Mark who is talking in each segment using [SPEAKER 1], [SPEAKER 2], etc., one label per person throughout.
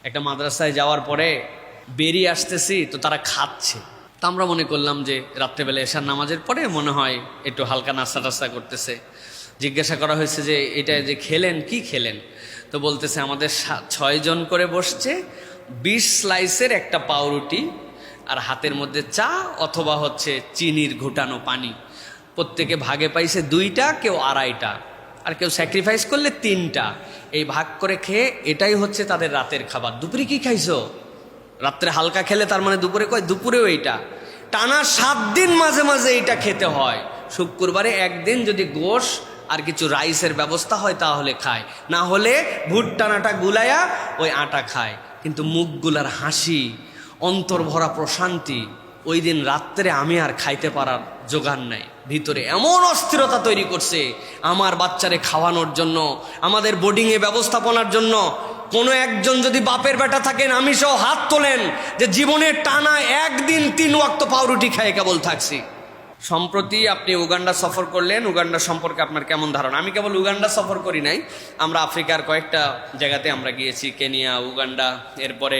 [SPEAKER 1] একটা মাদ্রাসায় যাওয়ার পরে বেরিয়ে আসতেছি তো তারা খাচ্ছে। তা আমরা মনে করলাম যে রাত্রেবেলা এশার নামাজের পরে মনে হয় একটু হালকা নাস্তা টাস্তা করতেছে। জিজ্ঞাসা করা হয়েছে যে এটা যে খেলেন কি খেলেন, তো বলতেছে আমাদের 6 জন করে বসছে, 20 স্লাইসের একটা পাউরুটি আর হাতের মধ্যে চা অথবা হচ্ছে চিনির ঘুটানো পানি। প্রত্যেকে ভাগে পাইছে 2টা, কেউ 2.5টা, আর কেউ স্যাক্রিফাইস করলে 3টা। এই ভাগ করে খেয়ে এটাই হচ্ছে তাদের রাতের খাবার। দুপুরে কি খাইছো? রাত্রে হালকা খেলে তার মানে দুপুরে কয় দুপুরেও এইটা। টানা 7 দিন মাঝে মাঝে এইটা খেতে হয়। শুক্রবারে একদিন যদি গোশ আর কিছু রাইসের ব্যবস্থা হয় তাহলে খায়, না হলে ভুট্টানাটা গুলায়া ওই আটা খায়। কিন্তু মুখগুলার হাসি, অন্তর ভরা প্রশান্তি, ওই দিন রাত্রে আমি আর খাইতে পারার জোগান নাই। ভিতরে এমন অস্থিরতা তৈরি করছে আমার বাচ্চারে খাওয়ানোর জন্য, আমাদের বোর্ডিংয়ে ব্যবস্থাপনার জন্য। কোনো একজন যদি বাপের বেটা থাকেন, আমি সহ হাত তোলেন যে জীবনের টানা 1 দিন 3 ওয়াক্ত পাউরুটি খায় কেবল থাকছি। সম্প্রতি আপনি উগান্ডা সফর করলেন, উগান্ডা সম্পর্কে আপনার কেমন ধারণা? আমি কেবল উগান্ডা সফর করি নাই, আমরা আফ্রিকার কয়েকটা জায়গাতে আমরা গিয়েছি, কেনিয়া, উগান্ডা, এরপরে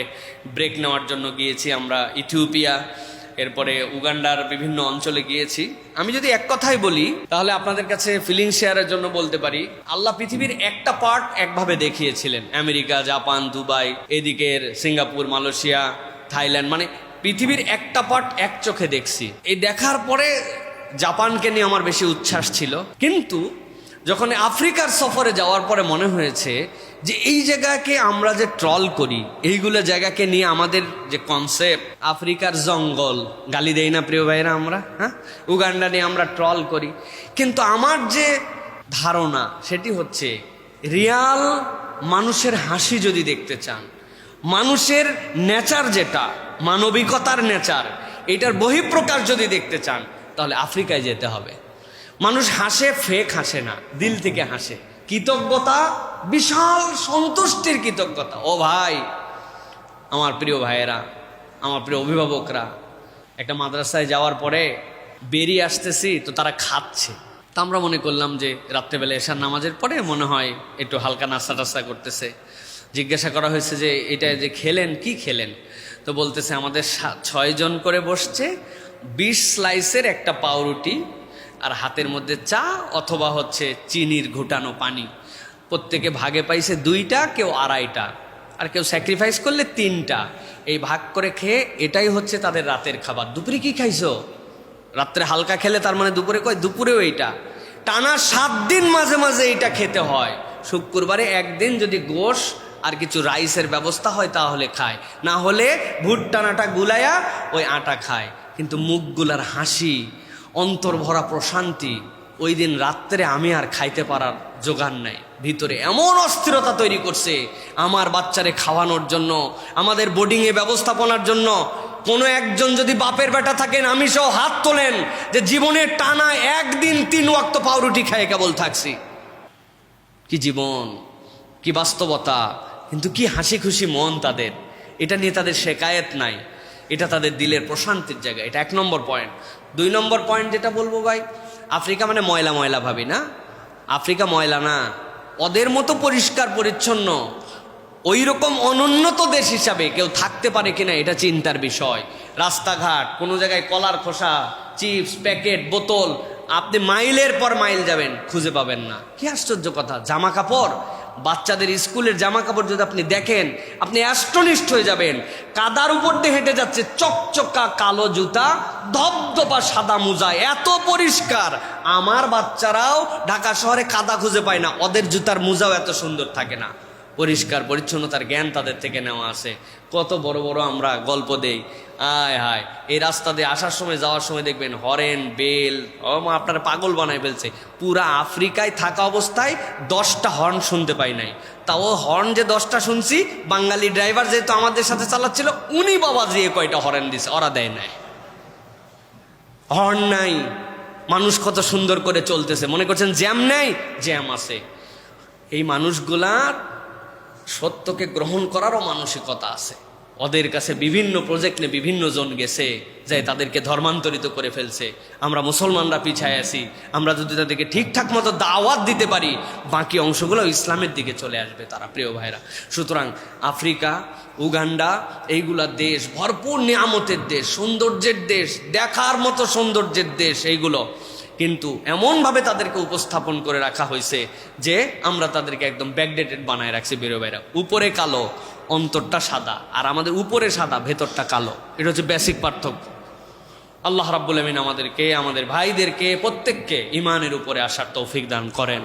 [SPEAKER 1] ব্রেক নেওয়ার জন্য গিয়েছি আমরা ইথিওপিয়া, এরপরে উগান্ডার বিভিন্ন অঞ্চলে গিয়েছি। আমি যদি এক কথাই বলি তাহলে আপনাদের কাছে ফিলিং শেয়ারের জন্য বলতে পারি, আল্লাহ পৃথিবীর একটা পার্ট একভাবে দেখিয়েছিলেন, আমেরিকা, জাপান, দুবাই, এদিকের সিঙ্গাপুর, মালয়েশিয়া, থাইল্যান্ড, মানে পৃথিবীর একটা পার্ট এক চোখে দেখছি। এই দেখার পরে জাপানকে নিয়ে আমার বেশি উচ্ছ্বাস ছিল। কিন্তু যখন আফ্রিকার সফরে যাওয়ার পরে মনে হয়েছে যে এই জায়গাকে আমরা যে ট্রল করি, এইগুলো জায়গাকে নিয়ে আমাদের যে কনসেপ্ট, আফ্রিকার জঙ্গল, গালি দেই না প্রিয় ভাইরা আমরা, হ্যাঁ, উগান্ডা নিয়ে আমরা ট্রল করি। কিন্তু আমার যে ধারণা সেটি হচ্ছে, রিয়াল মানুষের হাসি যদি দেখতে চান, মানুষের নেচার যেটা মানবিকতার নেচার, এটার বহিঃপ্রকাশ যদি দেখতে চান তাহলে আফ্রিকায় যেতে হবে। মানুষ হাসে, ফেক হাসে না, দিল থেকে হাসে। কৃতজ্ঞতা, বিশাল সন্তুষ্টির কৃতজ্ঞতা। ও ভাই, আমার প্রিয় ভাইয়েরা, আমার প্রিয় অভিভাবকরা, একটা মাদ্রাসায় যাওয়ার পরে বেরিয়ে আসতেছি তো তারা খাচ্ছে। তা আমরা মনে করলাম যে রাত্রেবেলা এশার নামাজের পরে মনে হয় একটু হালকা নাস্তা টাস্তা করতেছে। জিজ্ঞাসা করা হয়েছে যে এটা যে খেলেন কি খেলেন, তো বলতেছে আমাদের 6 জন করে বসছে, 20 স্লাইসের একটা পাউরুটি আর হাতের মধ্যে চা অথবা হচ্ছে চিনির ঘুটানো পানি। প্রত্যেকে ভাগে পাইছে 2টা, কেউ 2.5টা, আর কেউ স্যাক্রিফাইস করলে 3টা। এই ভাগ করে খেয়ে এটাই হচ্ছে তাদের রাতের খাবার। দুপুরে কি খাইছো? রাত্রে হালকা খেলে তার মানে দুপুরে কয় দুপুরেও এইটা। টানা 7 দিন মাঝে মাঝে এইটা খেতে হয়। শুক্রবারে একদিন যদি গোশ আর কিছু রাইসের ব্যবস্থা হয় তাহলে খায়, না হলে ভুট্টানাটা গুলায়া ওই আটা খায়। কিন্তু মুখগুলার হাসি, অন্তর ভরা প্রশান্তি, ওই দিন রাত্রে আমি আর খাইতে পারার জোগান নাই। ভিতরে এমন অস্থিরতা তৈরি করছে আমার বাচ্চারে খাওয়ানোর জন্য, আমাদের বোর্ডিংয়ে ব্যবস্থাপনার জন্য। কোনো একজন যদি বাপের বেটা থাকেন, আমি সহ হাত তোলেন যে জীবনের টানা 1 দিন 3 ওয়াক্ত পাউরুটি খায় কেবল থাকছি। কি জীবন, কি বাস্তবতা, কিন্তু কি হাসি খুশি মন তাদের। এটা নিয়ে তাদের শেকায়েত নাই, এটা তাদের দিলের প্রশান্তির জায়গা। এটা 1 নম্বর পয়েন্ট। 2 নম্বর পয়েন্ট যেটা বলবো ভাই, আফ্রিকা মানে ময়লা ময়লা ভাবি না, আফ্রিকা ময়লা না, ওদের মতো পরিষ্কার পরিচ্ছন্ন ওই রকম অনুন্নত দেশ হিসাবে কেউ থাকতে পারে কিনা এটা চিন্তার বিষয়। রাস্তাঘাট, কোনো জায়গায় কলার খোসা, চিপস প্যাকেট, বোতল, আপনি মাইলের পর মাইল যাবেন খুঁজে পাবেন না। কি আশ্চর্য কথা! জামা কাপড়, বাচ্চাদের স্কুলের জামা কাপড় যদি আপনি দেখেন, আপনি অ্যাস্টনিশড হয়ে যাবেন। কাদার উপর দিয়ে হেঁটে যাচ্ছে, চকচকা কালো জুতা, ধবধবা সাদা মোজা, এত পরিষ্কার। আমার বাচ্চারাও ঢাকা শহরে কাদা খুঁজে পায় না, ওদের জুতার মোজাও এত সুন্দর থাকে না। পরিষ্কার পরিচ্ছন্নতার জ্ঞান তাদের থেকে নেওয়া আছে। কত বড় বড় আমরা গল্প দেই, আয় হায়। এই রাস্তা দিয়ে আসার সময়, যাওয়ার সময় দেখবেন হরেন, বেল, আপনারা পাগল বানায় ফেলছে। পুরা আফ্রিকায় থাকা অবস্থায় 10টা হর্ন শুনতে পাই নাই। তাও হর্ন যে 10টা শুনছি, বাঙালি ড্রাইভার যেহেতু আমাদের সাথে চালাচ্ছিল, উনি বাবা দিয়ে কয়টা হর্ন দিছে, ওরা দেয় নাই। হর্ন নাই, মানুষ কত সুন্দর করে চলতেছে, মনে করছেন জ্যাম নেই, জ্যাম আছে। এই মানুষগুলার সত্যকে গ্রহণ করারও মানসিকতা আছে। ওদের কাছে বিভিন্ন প্রজেক্ট নিয়ে বিভিন্ন জন গেছে, যে তাদেরকে ধর্মান্তরিত করে ফেলছে। আমরা মুসলমানরা পিছায় আছি, আমরা যদি তাদেরকে ঠিকঠাক মতো দাওয়াত দিতে পারি, বাকি অংশগুলো ইসলামের দিকে চলে আসবে তারা, প্রিয় ভাইরা। সুতরাং আফ্রিকা, উগান্ডা, এইগুলা দেশ ভরপুর নিয়ামতের দেশ, সৌন্দর্যের দেশ, দেখার মতো সৌন্দর্যের দেশ এইগুলো, কিন্তু এমনভাবে তাদেরকে উপস্থাপন করে রাখা হয়েছে যে আমরা তাদেরকে একদম ব্যাকডেটেড বানায় রাখছি, প্রিয় ভাইরা। উপরে কালো, অন্তরটা সাদা, আর আমাদের উপরে সাদা, ভেতরটা কালো। এটা হচ্ছে বেসিক পার্থক্য। আল্লাহ রাব্বুল আমিন আমাদেরকে, আমাদের ভাইদেরকে, প্রত্যেককে ইমানের উপরে আসার তৌফিক দান করেন।